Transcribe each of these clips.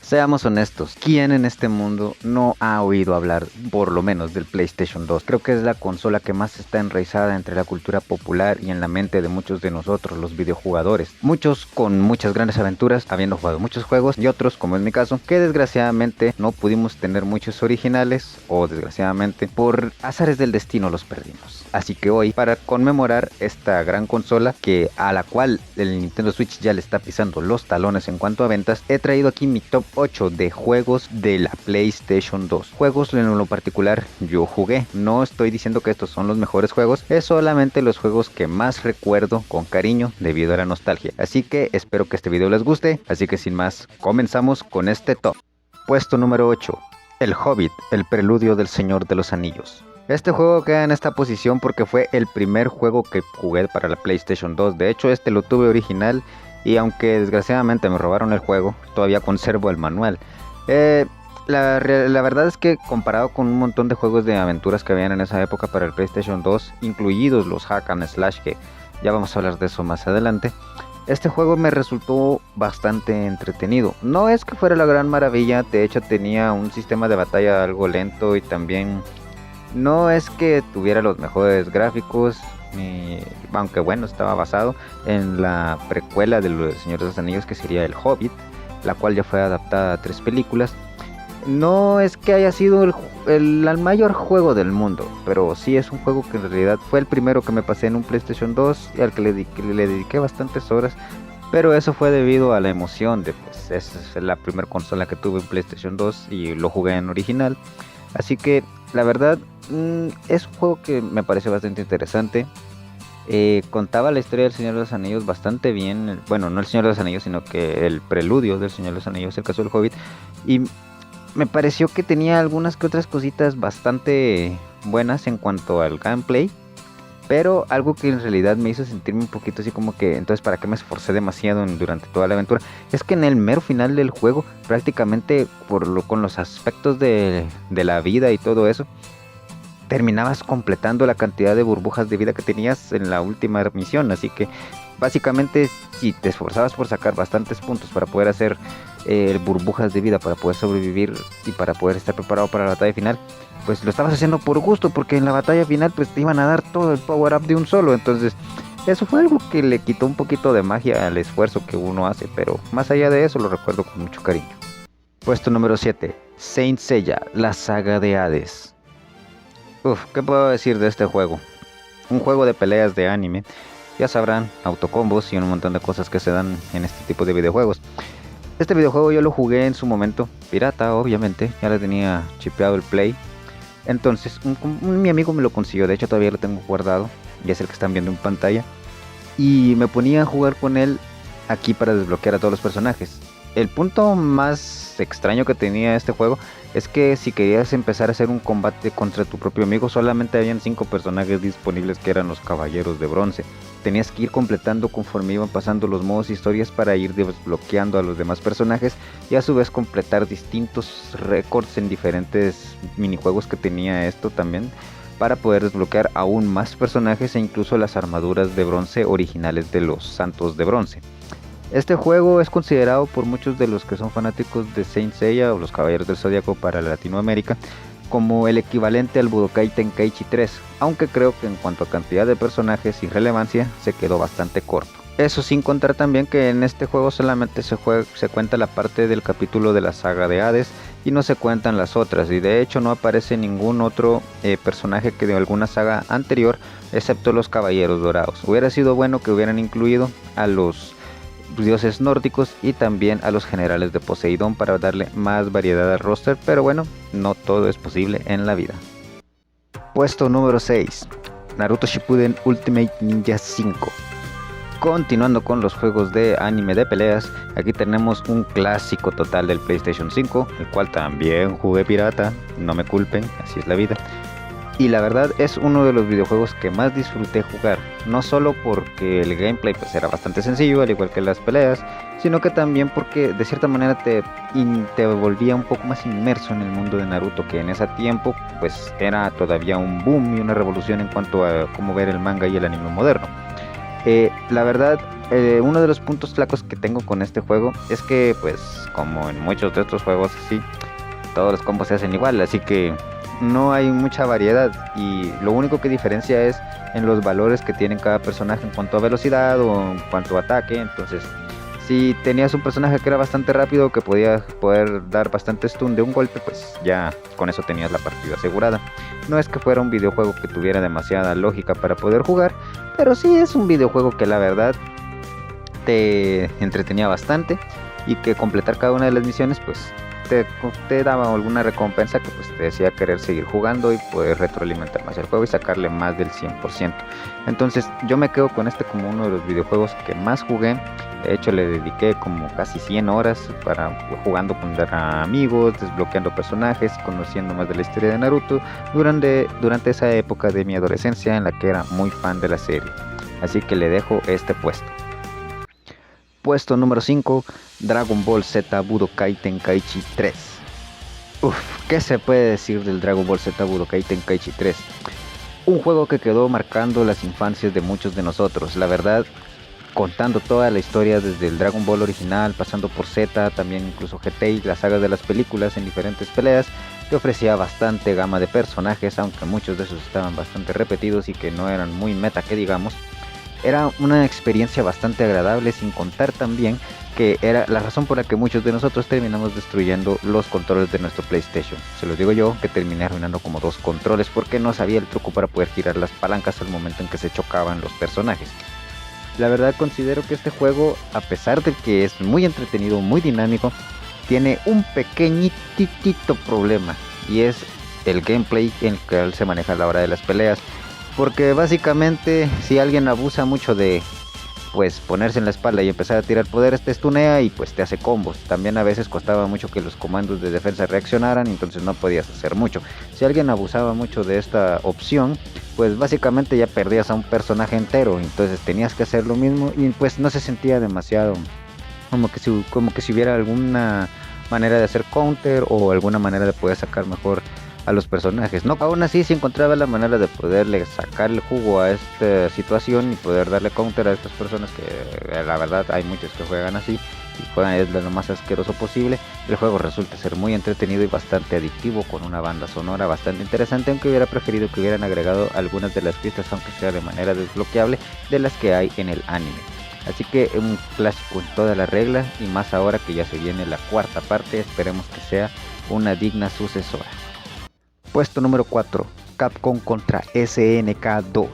Seamos honestos, ¿quién en este mundo no ha oído hablar, por lo menos, del PlayStation 2? Creo que es la consola que más está enraizada entre la cultura popular y en la mente de muchos de nosotros, los videojugadores. Muchos con muchas grandes aventuras, habiendo jugado muchos juegos, y otros, como es mi caso, que desgraciadamente no pudimos tener muchos originales, o desgraciadamente por azares del destino los perdimos. Así que hoy, para conmemorar esta gran consola, a la cual el Nintendo Switch ya le está pisando los talones en cuanto a ventas, he traído aquí mi top 8 de juegos de la PlayStation 2. Juegos en lo particular yo jugué. No estoy diciendo que estos son los mejores juegos, es solamente los juegos que más recuerdo con cariño debido a la nostalgia. Así que espero que este video les guste, así que sin más, comenzamos con este top. Puesto número 8. El Hobbit, el preludio del Señor de los Anillos. Este juego queda en esta posición porque fue el primer juego que jugué para la PlayStation 2. De hecho, este lo tuve original y aunque desgraciadamente me robaron el juego, todavía conservo el manual. La verdad es que comparado con un montón de juegos de aventuras que habían en esa época para el PlayStation 2, incluidos los hack and slash, que ya vamos a hablar de eso más adelante, este juego me resultó bastante entretenido. No es que fuera la gran maravilla, de hecho tenía un sistema de batalla algo lento y también no es que tuviera los mejores gráficos, aunque bueno, estaba basado en la precuela de los Señor de los Anillos, que sería El Hobbit, la cual ya fue adaptada a 3 películas. No es que haya sido el mayor juego del mundo, pero sí es un juego que en realidad fue el primero que me pasé en un PlayStation 2 y al que le dediqué bastantes horas. Pero eso fue debido a la emoción de, pues, esa es la primera consola que tuve en PlayStation 2 y lo jugué en original. Así que la verdad es un juego que me pareció bastante interesante. Contaba la historia del Señor de los Anillos bastante bien. Bueno, no el Señor de los Anillos, sino que el preludio del Señor de los Anillos, el caso del Hobbit. Y me pareció que tenía algunas que otras cositas bastante buenas en cuanto al gameplay. Pero algo que en realidad me hizo sentirme un poquito así como que, entonces, ¿para qué me esforcé demasiado durante toda la aventura? Es que en el mero final del juego, prácticamente con los aspectos de la vida y todo eso, terminabas completando la cantidad de burbujas de vida que tenías en la última misión. Así que básicamente, si te esforzabas por sacar bastantes puntos para poder hacer burbujas de vida, para poder sobrevivir y para poder estar preparado para la batalla final, pues lo estabas haciendo por gusto, porque en la batalla final pues te iban a dar todo el power up de un solo. Entonces eso fue algo que le quitó un poquito de magia al esfuerzo que uno hace, pero más allá de eso lo recuerdo con mucho cariño. Puesto número 7. Saint Seiya, la saga de Hades. ¿Qué puedo decir de este juego? Un juego de peleas de anime. Ya sabrán, autocombos y un montón de cosas que se dan en este tipo de videojuegos. Este videojuego yo lo jugué en su momento, pirata obviamente, ya le tenía chipeado el play. Entonces mi amigo me lo consiguió, de hecho todavía lo tengo guardado, y es el que están viendo en pantalla. Y me ponía a jugar con él aquí para desbloquear a todos los personajes. El punto más extraño que tenía este juego es que si querías empezar a hacer un combate contra tu propio amigo, solamente habían 5 personajes disponibles, que eran los Caballeros de Bronce. Tenías que ir completando conforme iban pasando los modos historias para ir desbloqueando a los demás personajes y a su vez completar distintos récords en diferentes minijuegos que tenía esto también, para poder desbloquear aún más personajes e incluso las armaduras de bronce originales de los Santos de Bronce. Este juego es considerado por muchos de los que son fanáticos de Saint Seiya o los Caballeros del Zodiaco para Latinoamérica como el equivalente al Budokai Tenkaichi 3, aunque creo que en cuanto a cantidad de personajes y relevancia se quedó bastante corto. Eso sin contar también que en este juego solamente se cuenta la parte del capítulo de la saga de Hades y no se cuentan las otras, y de hecho no aparece ningún otro personaje que de alguna saga anterior excepto los Caballeros Dorados. Hubiera sido bueno que hubieran incluido a los dioses nórdicos y también a los generales de Poseidón para darle más variedad al roster, pero bueno, no todo es posible en la vida. Puesto número 6. Naruto Shippuden Ultimate Ninja 5. Continuando con los juegos de anime de peleas, aquí tenemos un clásico total del PlayStation 5, el cual también jugué pirata, no me culpen, así es la vida. Y la verdad es uno de los videojuegos que más disfruté jugar, no solo porque el gameplay pues era bastante sencillo, al igual que las peleas, sino que también porque de cierta manera te volvía un poco más inmerso en el mundo de Naruto, que en ese tiempo pues era todavía un boom y una revolución en cuanto a cómo ver el manga y el anime moderno. La verdad, Uno de los puntos flacos que tengo con este juego es que, pues, como en muchos de estos juegos así, todos los combos se hacen igual, así que no hay mucha variedad y lo único que diferencia es en los valores que tienen cada personaje en cuanto a velocidad o en cuanto a ataque. Entonces, si tenías un personaje que era bastante rápido, que podía poder dar bastante stun de un golpe, pues ya con eso tenías la partida asegurada. No es que fuera un videojuego que tuviera demasiada lógica para poder jugar, pero sí es un videojuego que la verdad te entretenía bastante y que completar cada una de las misiones pues te daba alguna recompensa que pues te decía querer seguir jugando y poder retroalimentar más el juego y sacarle más del 100%. Entonces yo me quedo con este como uno de los videojuegos que más jugué. De hecho le dediqué como casi 100 horas para jugando con amigos, desbloqueando personajes, conociendo más de la historia de Naruto durante esa época de mi adolescencia en la que era muy fan de la serie. Así que le dejo este puesto. Puesto número 5, Dragon Ball Z Budokai Tenkaichi 3. Uf, ¿qué se puede decir del Dragon Ball Z Budokai Tenkaichi 3? Un juego que quedó marcando las infancias de muchos de nosotros, la verdad, contando toda la historia desde el Dragon Ball original, pasando por Z, también incluso GT y las sagas de las películas en diferentes peleas, que ofrecía bastante gama de personajes, aunque muchos de esos estaban bastante repetidos y que no eran muy meta que digamos. Era una experiencia bastante agradable, sin contar también que era la razón por la que muchos de nosotros terminamos destruyendo los controles de nuestro PlayStation. Se los digo yo, que terminé arruinando como 2 controles porque no sabía el truco para poder girar las palancas al momento en que se chocaban los personajes. La verdad considero que este juego, a pesar de que es muy entretenido, muy dinámico, tiene un pequeñitito problema y es el gameplay en el que se maneja a la hora de las peleas. Porque básicamente si alguien abusa mucho de pues ponerse en la espalda y empezar a tirar poderes, te stunea y pues te hace combos. También a veces costaba mucho que los comandos de defensa reaccionaran, entonces no podías hacer mucho. Si alguien abusaba mucho de esta opción, pues básicamente ya perdías a un personaje entero, entonces tenías que hacer lo mismo y pues no se sentía demasiado como que si hubiera alguna manera de hacer counter o alguna manera de poder sacar mejor a los personajes, ¿no? Aún así se encontraba la manera de poderle sacar el jugo a esta situación y poder darle counter a estas personas que la verdad hay muchos que juegan así y juegan es lo más asqueroso posible. El juego resulta ser muy entretenido y bastante adictivo, con una banda sonora bastante interesante, aunque hubiera preferido que hubieran agregado algunas de las pistas, aunque sea de manera desbloqueable, de las que hay en el anime. Así que un clásico en toda la regla, y más ahora que ya se viene la 4ª parte, esperemos que sea una digna sucesora. Puesto número 4, Capcom contra SNK 2.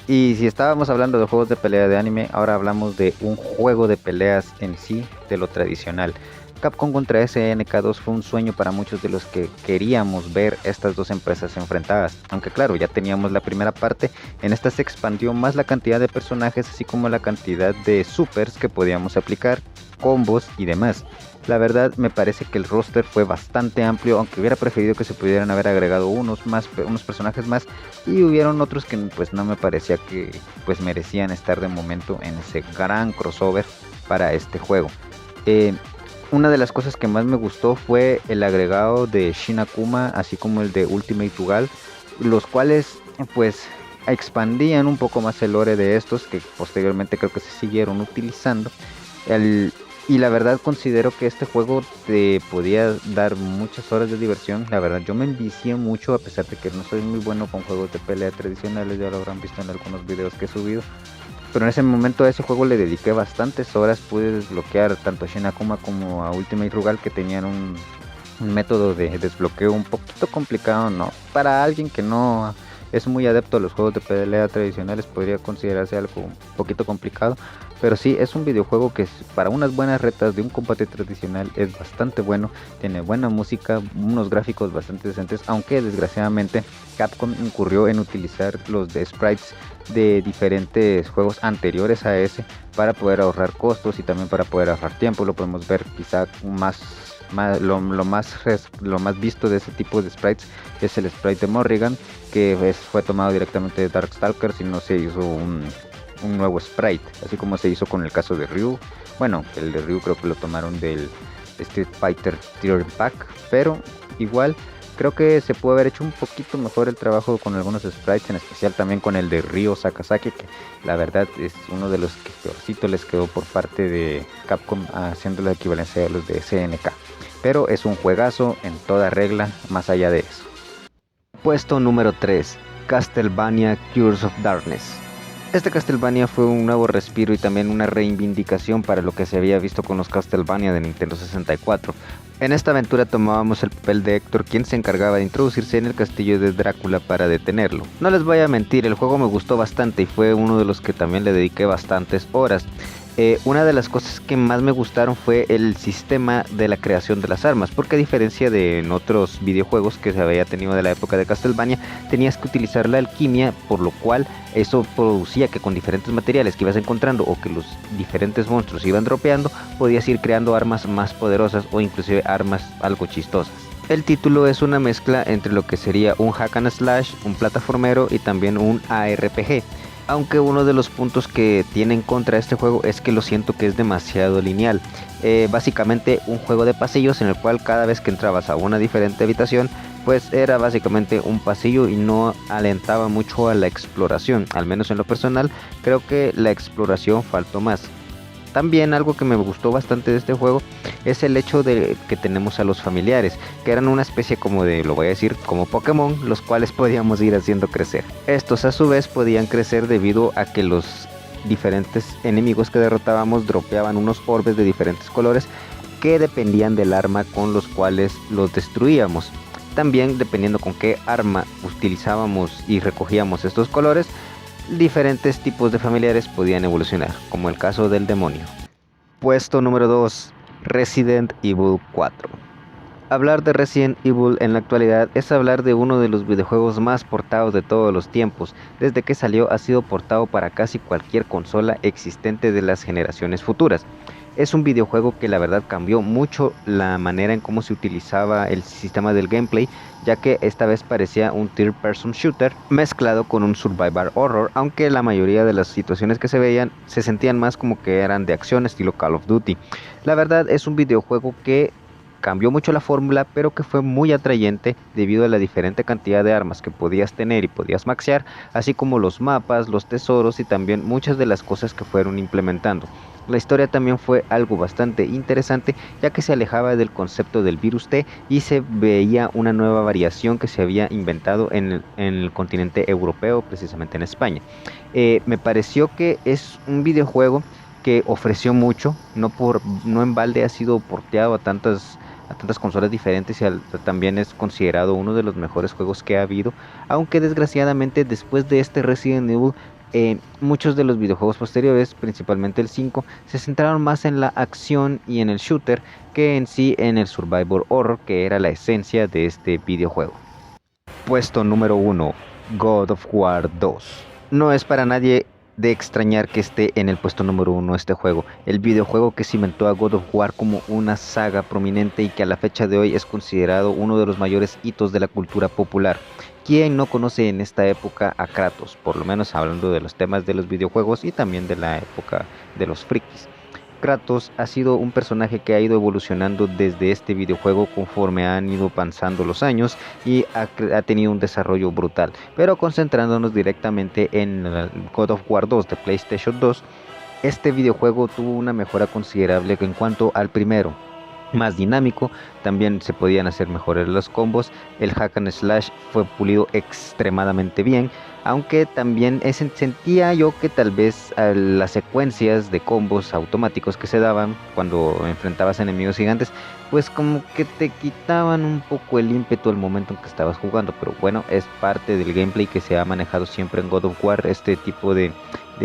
Y si estábamos hablando de juegos de pelea de anime, ahora hablamos de un juego de peleas en sí, de lo tradicional. Capcom contra SNK 2 fue un sueño para muchos de los que queríamos ver estas dos empresas enfrentadas. Aunque claro, ya teníamos la primera parte, en esta se expandió más la cantidad de personajes, así como la cantidad de supers que podíamos aplicar, combos y demás. La verdad me parece que el roster fue bastante amplio, aunque hubiera preferido que se pudieran haber agregado unos personajes más, y hubieron otros que pues no me parecía que pues merecían estar de momento en ese gran crossover para este juego. Una de las cosas que más me gustó fue el agregado de Shin Akuma, así como el de Ultimate Rugal, los cuales pues expandían un poco más el lore de estos, que posteriormente creo que se siguieron utilizando. Y la verdad considero que este juego te podía dar muchas horas de diversión. La verdad yo me envicié mucho, a pesar de que no soy muy bueno con juegos de pelea tradicionales, ya lo habrán visto en algunos videos que he subido. Pero en ese momento a ese juego le dediqué bastantes horas, pude desbloquear tanto a Shin Akuma como a Ultimate Rugal, que tenían un método de desbloqueo un poquito complicado, ¿no? Para alguien que no es muy adepto a los juegos de pelea tradicionales podría considerarse algo un poquito complicado, pero sí es un videojuego que para unas buenas retas de un combate tradicional es bastante bueno, tiene buena música, unos gráficos bastante decentes, aunque desgraciadamente Capcom incurrió en utilizar los de sprites de diferentes juegos anteriores a ese para poder ahorrar costos y también para poder ahorrar tiempo. Lo podemos ver quizá lo más visto de ese tipo de sprites es el sprite de Morrigan, que fue tomado directamente de Darkstalkers y no se hizo un nuevo sprite, así como se hizo con el caso de Ryu. Bueno, el de Ryu creo que lo tomaron del Street Fighter Tier Pack, pero igual Creo que se pudo haber hecho un poquito mejor el trabajo con algunos sprites, en especial también con el de Ryo Sakazaki, que la verdad es uno de los que peorcito les quedó por parte de Capcom, haciendo la equivalencia a los de SNK. Pero es un juegazo en toda regla, más allá de eso. Puesto número 3, Castlevania Curse of Darkness. Este Castlevania fue un nuevo respiro y también una reivindicación para lo que se había visto con los Castlevania de Nintendo 64. En esta aventura tomábamos el papel de Héctor, quien se encargaba de introducirse en el castillo de Drácula para detenerlo. No les voy a mentir, el juego me gustó bastante y fue uno de los que también le dediqué bastantes horas. Una de las cosas que más me gustaron fue el sistema de la creación de las armas, porque a diferencia de en otros videojuegos que se había tenido de la época de Castlevania, tenías que utilizar la alquimia, por lo cual eso producía que con diferentes materiales que ibas encontrando o que los diferentes monstruos iban dropeando, podías ir creando armas más poderosas o inclusive armas algo chistosas. El título es una mezcla entre lo que sería un hack and slash, un plataformero y también un ARPG. Aunque uno de los puntos que tiene en contra este juego es que lo siento que es demasiado lineal. Básicamente un juego de pasillos en el cual cada vez que entrabas a una diferente habitación, pues era básicamente un pasillo y no alentaba mucho a la exploración. Al menos en lo personal, creo que la exploración faltó más. También algo que me gustó bastante de este juego es el hecho de que tenemos a los familiares, que eran una especie como de, lo voy a decir, como Pokémon, los cuales podíamos ir haciendo crecer. Estos a su vez podían crecer debido a que los diferentes enemigos que derrotábamos dropeaban unos orbes de diferentes colores que dependían del arma con los cuales los destruíamos. También dependiendo con qué arma utilizábamos y recogíamos estos colores, diferentes tipos de familiares podían evolucionar, como el caso del demonio. Puesto número 2, Resident Evil 4. Hablar de Resident Evil en la actualidad es hablar de uno de los videojuegos más portados de todos los tiempos. Desde que salió ha sido portado para casi cualquier consola existente de las generaciones futuras. Es un videojuego que la verdad cambió mucho la manera en cómo se utilizaba el sistema del gameplay, ya que esta vez parecía un third person shooter mezclado con un survival horror, aunque la mayoría de las situaciones que se veían se sentían más como que eran de acción estilo Call of Duty. La verdad es un videojuego que cambió mucho la fórmula, pero que fue muy atrayente debido a la diferente cantidad de armas que podías tener y podías maxear, así como los mapas, los tesoros y también muchas de las cosas que fueron implementando. La historia también fue algo bastante interesante, ya que se alejaba del concepto del virus T y se veía una nueva variación que se había inventado en el continente europeo, precisamente en España. Me pareció que es un videojuego que ofreció mucho, no en balde ha sido porteado a tantas consolas diferentes y también es considerado uno de los mejores juegos que ha habido, aunque desgraciadamente después de este Resident Evil, muchos de los videojuegos posteriores, principalmente el 5, se centraron más en la acción y en el shooter que en sí en el survival horror, que era la esencia de este videojuego. Puesto número 1, God of War 2. No es para nadie de extrañar que esté en el puesto número 1 este juego, el videojuego que cimentó a God of War como una saga prominente y que a la fecha de hoy es considerado uno de los mayores hitos de la cultura popular. ¿Quién no conoce en esta época a Kratos? Por lo menos hablando de los temas de los videojuegos y también de la época de los frikis. Kratos ha sido un personaje que ha ido evolucionando desde este videojuego conforme han ido pasando los años y ha tenido un desarrollo brutal. Pero concentrándonos directamente en el God of War 2 de PlayStation 2, este videojuego tuvo una mejora considerable en cuanto al primero. Más dinámico, también se podían hacer mejores los combos, el hack and slash fue pulido extremadamente bien, aunque también sentía yo que tal vez las secuencias de combos automáticos que se daban cuando enfrentabas a enemigos gigantes, pues como que te quitaban un poco el ímpetu al momento en que estabas jugando, pero bueno, es parte del gameplay que se ha manejado siempre en God of War, este tipo de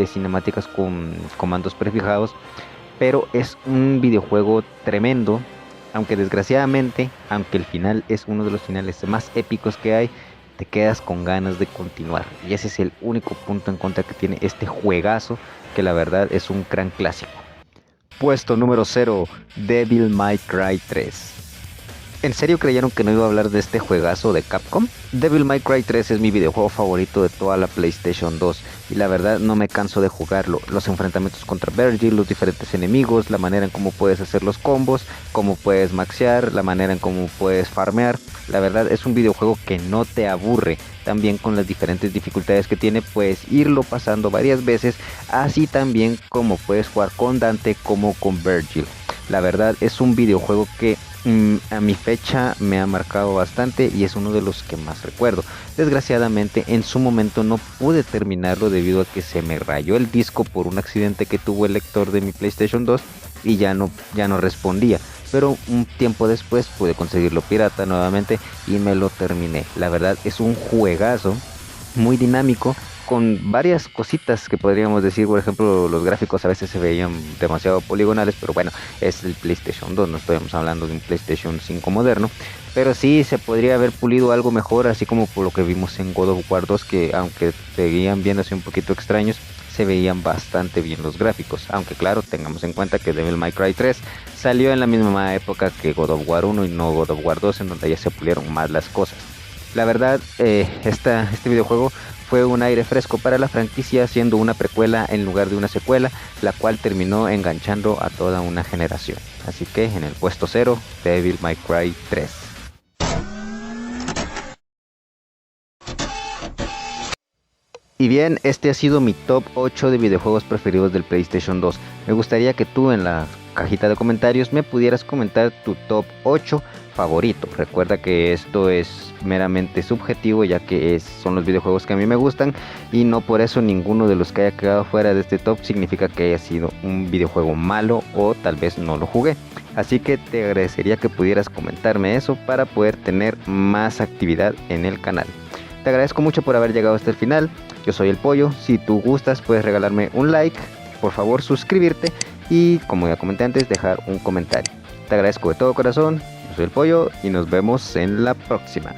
cinemáticas con comandos prefijados. Pero es un videojuego tremendo, aunque desgraciadamente, aunque el final es uno de los finales más épicos que hay, te quedas con ganas de continuar. Y ese es el único punto en contra que tiene este juegazo, que la verdad es un gran clásico. Puesto número 0, Devil May Cry 3. ¿En serio creyeron que no iba a hablar de este juegazo de Capcom? Devil May Cry 3 es mi videojuego favorito de toda la PlayStation 2 y la verdad no me canso de jugarlo. Los enfrentamientos contra Virgil, los diferentes enemigos, la manera en cómo puedes hacer los combos, cómo puedes maxear, la manera en cómo puedes farmear. La verdad es un videojuego que no te aburre. También con las diferentes dificultades que tiene puedes irlo pasando varias veces, así también como puedes jugar con Dante como con Virgil. La verdad es un videojuego que a mi fecha me ha marcado bastante y es uno de los que más recuerdo. Desgraciadamente en su momento no pude terminarlo debido a que se me rayó el disco por un accidente que tuvo el lector de mi PlayStation 2 y ya no respondía. Pero un tiempo después pude conseguirlo pirata nuevamente y me lo terminé. La verdad es un juegazo muy dinámico, con varias cositas que podríamos decir. Por ejemplo, los gráficos a veces se veían demasiado poligonales, pero bueno, es el PlayStation 2, no estamos hablando de un PlayStation 5 moderno, pero sí se podría haber pulido algo mejor, así como por lo que vimos en God of War 2, que aunque seguían viéndose un poquito extraños, se veían bastante bien los gráficos, aunque claro, tengamos en cuenta que Devil May Cry 3 salió en la misma época que God of War 1 y no God of War 2, en donde ya se pulieron más las cosas. La verdad, este videojuego fue un aire fresco para la franquicia, siendo una precuela en lugar de una secuela, la cual terminó enganchando a toda una generación. Así que en el puesto 0, Devil May Cry 3. Y bien, este ha sido mi top 8 de videojuegos preferidos del PlayStation 2. Me gustaría que tú en la cajita de comentarios me pudieras comentar tu top 8 favorito. Recuerda que esto es meramente subjetivo, ya que son los videojuegos que a mí me gustan y no por eso ninguno de los que haya quedado fuera de este top significa que haya sido un videojuego malo o tal vez no lo jugué. Así que te agradecería que pudieras comentarme eso para poder tener más actividad en el canal. Te agradezco mucho por haber llegado hasta el final. Yo soy el Pollo. Si tú gustas puedes regalarme un like, por favor suscribirte y, como ya comenté antes, dejar un comentario. Te agradezco de todo corazón. Yo soy el Pollo y nos vemos en la próxima.